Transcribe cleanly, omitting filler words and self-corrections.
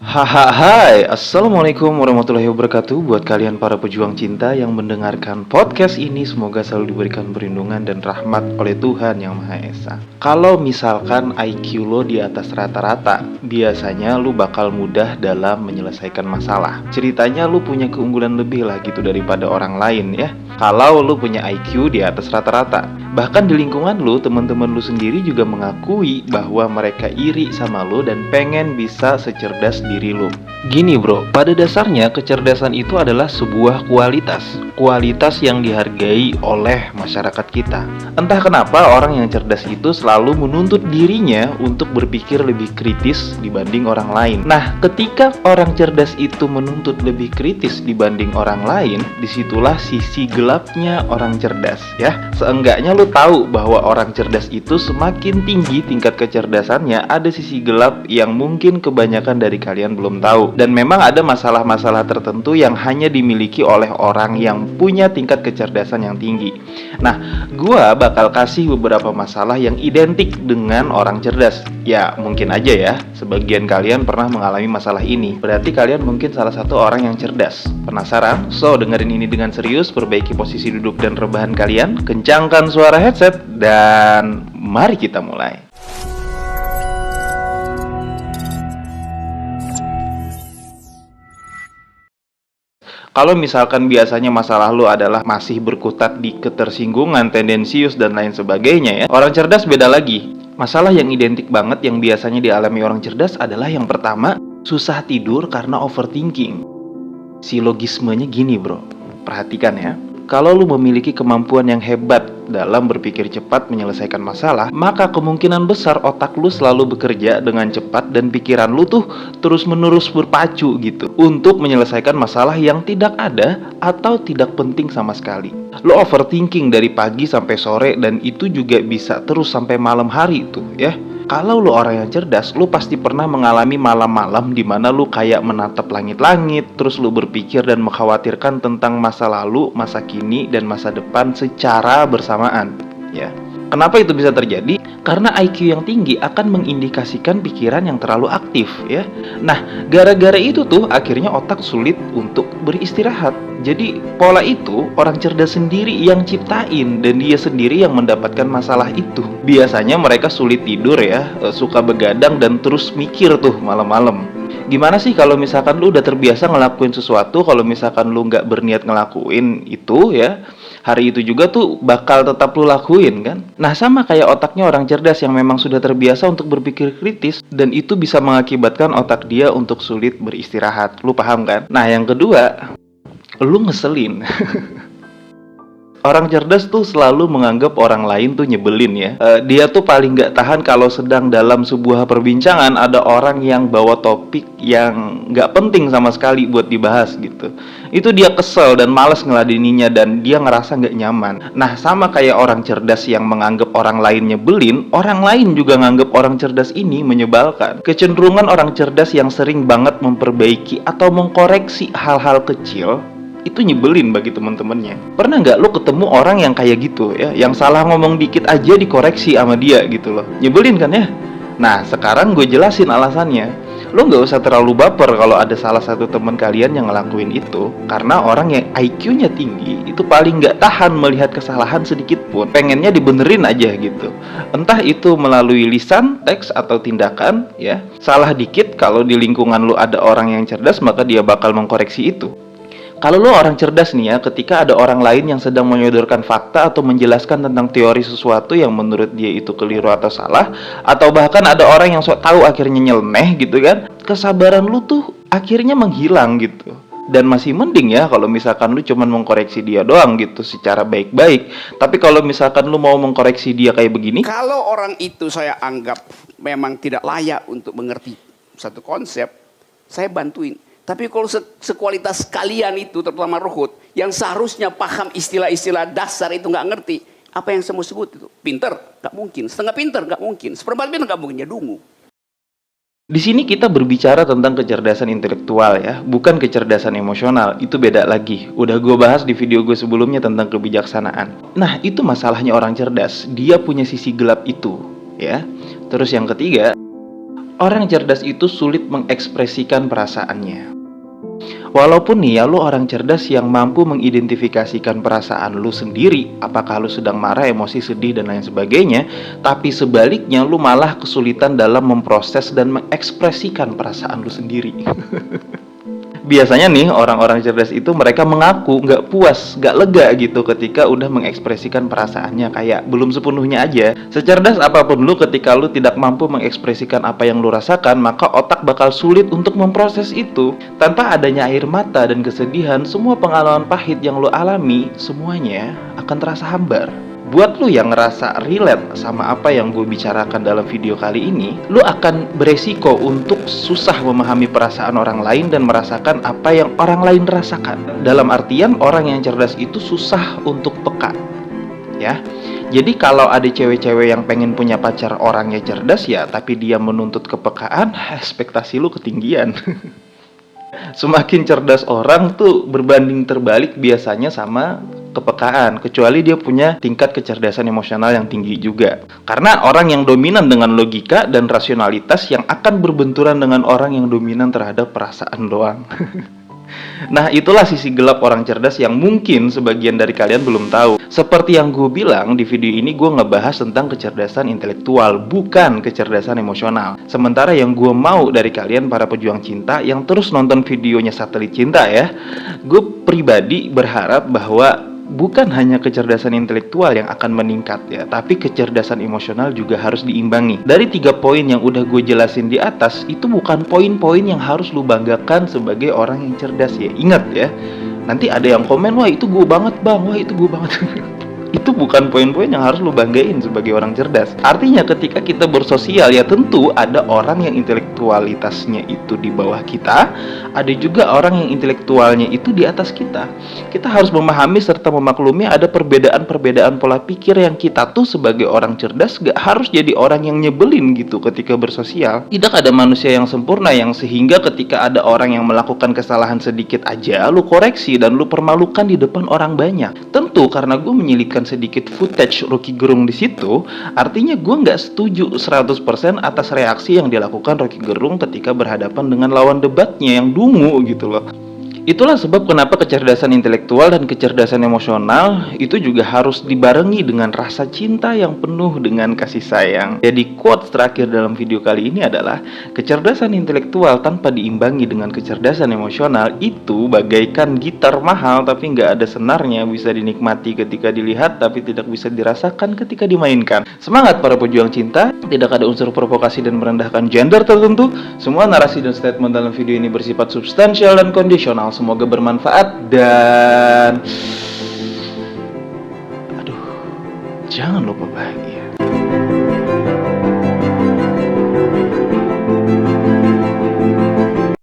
Hai, Assalamualaikum warahmatullahi wabarakatuh. Buat kalian para pejuang cinta yang mendengarkan podcast ini, semoga selalu diberikan perlindungan dan rahmat oleh Tuhan Yang Maha Esa. Kalau misalkan IQ lo di atas rata-rata, biasanya lo bakal mudah dalam menyelesaikan masalah. Ceritanya lo punya keunggulan lebih lah gitu daripada orang lain ya. Kalau lo punya IQ di atas rata-rata, bahkan di lingkungan lo, teman-teman lo sendiri juga mengakui bahwa mereka iri sama lo dan pengen bisa secerdas diri lo. Gini bro, pada dasarnya kecerdasan itu adalah sebuah kualitas yang dihargai oleh masyarakat kita. Entah kenapa orang yang cerdas itu selalu menuntut dirinya untuk berpikir lebih kritis dibanding orang lain. Nah, ketika orang cerdas itu menuntut lebih kritis dibanding orang lain, disitulah sisi gelapnya orang cerdas ya. Seenggaknya lu tahu bahwa orang cerdas itu semakin tinggi tingkat kecerdasannya, ada sisi gelap yang mungkin kebanyakan dari kalian belum tahu. Dan memang ada masalah-masalah tertentu yang hanya dimiliki oleh orang yang punya tingkat kecerdasan yang tinggi. Nah, gua bakal kasih beberapa masalah yang identik dengan orang cerdas. Ya, mungkin aja ya, sebagian kalian pernah mengalami masalah ini. Berarti kalian mungkin salah satu orang yang cerdas. Penasaran? So, dengerin ini dengan serius, perbaiki posisi duduk dan rebahan kalian, kencangkan suara headset, dan mari kita mulai. Kalau misalkan biasanya masalah lu adalah masih berkutat di ketersinggungan, tendensius, dan lain sebagainya ya, orang cerdas beda lagi. Masalah yang identik banget yang biasanya dialami orang cerdas adalah yang pertama, susah tidur karena overthinking. Silogismenya gini bro, perhatikan ya. Kalau lu memiliki kemampuan yang hebat dalam berpikir cepat menyelesaikan masalah, maka kemungkinan besar otak lu selalu bekerja dengan cepat dan pikiran lu tuh terus-menerus berpacu gitu untuk menyelesaikan masalah yang tidak ada atau tidak penting sama sekali. Lu overthinking dari pagi sampai sore dan itu juga bisa terus sampai malam hari tuh ya. Kalau lu orang yang cerdas, lu pasti pernah mengalami malam-malam di mana lu kayak menatap langit-langit, terus lu berpikir dan mengkhawatirkan tentang masa lalu, masa kini, dan masa depan secara bersamaan, ya. Kenapa itu bisa terjadi? Karena IQ yang tinggi akan mengindikasikan pikiran yang terlalu aktif, ya. Nah, gara-gara itu tuh akhirnya otak sulit untuk beristirahat. Jadi pola itu orang cerdas sendiri yang ciptain dan dia sendiri yang mendapatkan masalah itu. Biasanya mereka sulit tidur ya, suka begadang dan terus mikir tuh malam-malam. Gimana sih kalau misalkan lu udah terbiasa ngelakuin sesuatu, kalau misalkan lu nggak berniat ngelakuin itu ya, hari itu juga tuh bakal tetap lu lakuin kan? Nah, sama kayak otaknya orang cerdas yang memang sudah terbiasa untuk berpikir kritis, dan itu bisa mengakibatkan otak dia untuk sulit beristirahat. Lu paham kan? Nah, yang kedua, lu ngeselin. Orang cerdas tuh selalu menganggap orang lain tuh nyebelin ya. Dia tuh paling gak tahan kalau sedang dalam sebuah perbincangan ada orang yang bawa topik yang gak penting sama sekali buat dibahas gitu. Itu dia kesel dan malas ngeladeninya dan dia ngerasa gak nyaman. Nah, sama kayak orang cerdas yang menganggap orang lain nyebelin, orang lain juga nganggap orang cerdas ini menyebalkan. Kecenderungan orang cerdas yang sering banget memperbaiki atau mengkoreksi hal-hal kecil itu nyebelin bagi temen-temennya. Pernah nggak lo ketemu orang yang kayak gitu ya, yang salah ngomong dikit aja dikoreksi sama dia gitu loh, nyebelin kan ya? Nah, sekarang gue jelasin alasannya. Lo nggak usah terlalu baper kalau ada salah satu teman kalian yang ngelakuin itu, karena orang yang IQ-nya tinggi itu paling nggak tahan melihat kesalahan sedikit pun, pengennya dibenerin aja gitu. Entah itu melalui lisan, teks, atau tindakan ya. Salah dikit, kalau di lingkungan lo ada orang yang cerdas, maka dia bakal mengkoreksi itu. Kalau lo orang cerdas nih ya, ketika ada orang lain yang sedang menyodorkan fakta atau menjelaskan tentang teori sesuatu yang menurut dia itu keliru atau salah, atau bahkan ada orang yang sok tahu akhirnya nyeleneh gitu kan, kesabaran lo tuh akhirnya menghilang gitu. Dan masih mending ya kalau misalkan lu cuman mengkoreksi dia doang gitu secara baik-baik. Tapi kalau misalkan lu mau mengkoreksi dia kayak begini, kalau orang itu saya anggap memang tidak layak untuk mengerti satu konsep, saya bantuin. Tapi kalau sekualitas kalian itu, terutama Ruhut, yang seharusnya paham istilah-istilah dasar itu nggak ngerti, apa yang saya mau sebut itu? Pinter? Nggak mungkin. Setengah pinter? Nggak mungkin. Seperempat pinter? Nggak mungkin. Ya dungu. di sini kita berbicara tentang kecerdasan intelektual ya, bukan kecerdasan emosional. Itu beda lagi. Udah gue bahas di video gue sebelumnya tentang kebijaksanaan. Nah, itu masalahnya orang cerdas. Dia punya sisi gelap itu ya. Terus yang ketiga, Orang cerdas itu sulit mengekspresikan perasaannya. Walaupun nih ya, lu orang cerdas yang mampu mengidentifikasikan perasaan lu sendiri, apakah lu sedang marah, emosi, sedih, dan lain sebagainya, tapi sebaliknya lu malah kesulitan dalam memproses dan mengekspresikan perasaan lu sendiri. Biasanya nih, orang-orang cerdas itu mereka mengaku nggak puas, nggak lega gitu ketika udah mengekspresikan perasaannya, kayak belum sepenuhnya aja. Secerdas apapun lu, ketika lu tidak mampu mengekspresikan apa yang lu rasakan, maka otak bakal sulit untuk memproses itu. Tanpa adanya air mata dan kesedihan, semua pengalaman pahit yang lu alami, semuanya akan terasa hambar. Buat lu yang ngerasa relate sama apa yang gue bicarakan dalam video kali ini, lu akan beresiko untuk susah memahami perasaan orang lain dan merasakan apa yang orang lain rasakan. Dalam artian, orang yang cerdas itu susah untuk peka, ya. Jadi kalau ada cewek-cewek yang pengen punya pacar orangnya cerdas ya, tapi dia menuntut kepekaan, ekspektasi lu ketinggian. Semakin cerdas orang tuh berbanding terbalik biasanya sama kepekaan, kecuali dia punya tingkat kecerdasan emosional yang tinggi juga. Karena orang yang dominan dengan logika dan rasionalitas yang akan berbenturan dengan orang yang dominan terhadap perasaan doang. Nah, itulah sisi gelap orang cerdas yang mungkin sebagian dari kalian belum tahu. Seperti yang gue bilang di video ini, gue ngebahas tentang kecerdasan intelektual, bukan kecerdasan emosional. Sementara yang gue mau dari kalian para pejuang cinta yang terus nonton videonya Satelit Cinta ya, gue pribadi berharap bahwa bukan hanya kecerdasan intelektual yang akan meningkat ya, tapi kecerdasan emosional juga harus diimbangi. Dari 3 poin yang udah gue jelasin di atas, itu bukan poin-poin yang harus lu banggakan sebagai orang yang cerdas ya. Ingat ya, nanti ada yang komen, wah itu gue banget bang, wah itu gue banget. Itu bukan poin-poin yang harus lu banggain sebagai orang cerdas. Artinya ketika kita bersosial ya tentu ada orang yang intelektualitasnya itu di bawah kita, ada juga orang yang intelektualnya itu di atas kita. Kita harus memahami serta memaklumi ada perbedaan-perbedaan pola pikir yang kita tuh sebagai orang cerdas gak harus jadi orang yang nyebelin gitu ketika bersosial. Tidak ada manusia yang sempurna yang sehingga ketika ada orang yang melakukan kesalahan sedikit aja lu koreksi dan lu permalukan di depan orang banyak. Tentu karena gue menyelipkan sedikit footage Rocky Gerung di situ, artinya gue nggak setuju 100% atas reaksi yang dilakukan Rocky Gerung ketika berhadapan dengan lawan debatnya yang dungu gitu loh. Itulah sebab kenapa kecerdasan intelektual dan kecerdasan emosional itu juga harus dibarengi dengan rasa cinta yang penuh dengan kasih sayang. Jadi quotes terakhir dalam video kali ini adalah, kecerdasan intelektual tanpa diimbangi dengan kecerdasan emosional itu bagaikan gitar mahal tapi nggak ada senarnya, bisa dinikmati ketika dilihat tapi tidak bisa dirasakan ketika dimainkan. Semangat para pejuang cinta, tidak ada unsur provokasi dan merendahkan gender tertentu. Semua narasi dan statement dalam video ini bersifat substansial dan kondisional. Semoga bermanfaat dan jangan lupa bahagia.